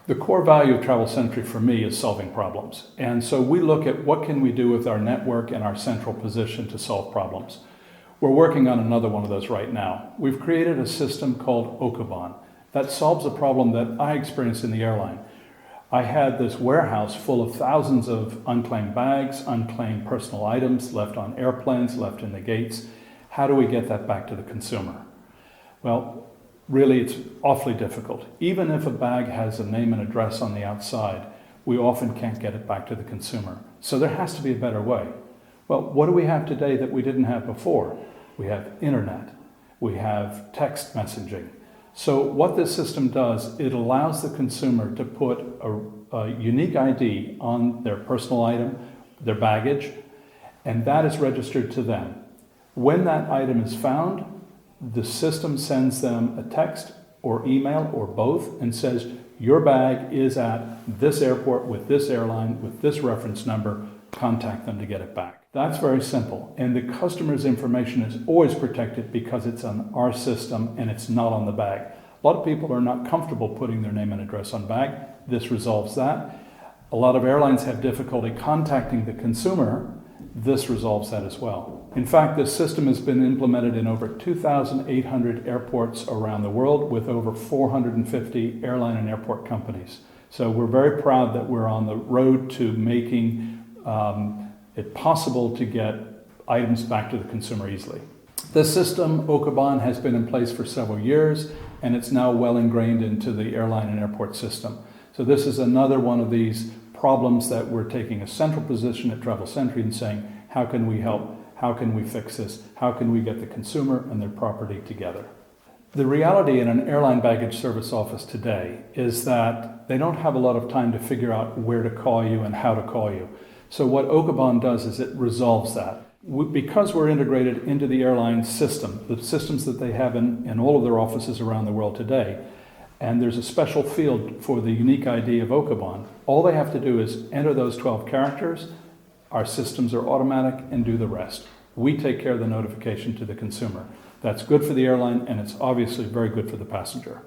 The core value of Travel Sentry for me is solving problems. And so we look at what can we do with our network and our central position to solve problems. We're working on another one of those right now. We've created a system called Okoban that solves a problem that I experienced in the airline. I had this warehouse full of thousands of unclaimed bags, unclaimed personal items left on airplanes, left in the gates. How do we get that back to the consumer? Well, really, it's awfully difficult. Even if a bag has a name and address on the outside, we often can't get it back to the consumer. So there has to be a better way. Well, what do we have today that we didn't have before? We have internet. We have text messaging. So what this system does, it allows the consumer to put a unique ID on their personal item, their baggage, and that is registered to them. When that item is found, the system sends them a text or email or both and says, your bag is at this airport with this airline with this reference number, contact them to get it back. That's very simple. And the customer's information is always protected because it's on our system and it's not on the bag. A lot of people are not comfortable putting their name and address on bag. This resolves that. A lot of airlines have difficulty contacting the consumer. This resolves that as well. In fact, this system has been implemented in over 2,800 airports around the world with over 450 airline and airport companies. So we're very proud that we're on the road to making it possible to get items back to the consumer easily. This system, Okoban, has been in place for several years, and it's now well ingrained into the airline and airport system. So this is another one of these problems that we're taking a central position at Travel Sentry and saying, how can we help? How can we fix this? How can we get the consumer and their property together? The reality in an airline baggage service office today is that they don't have a lot of time to figure out where to call you and how to call you. So what Okoban does is it resolves that. Because we're integrated into the airline system, the systems that they have in all of their offices around the world today, and there's a special field for the unique ID of Okoban, all they have to do is enter those 12 characters. Our systems are automatic and do the rest. We take care of the notification to the consumer. That's good for the airline, and it's obviously very good for the passenger.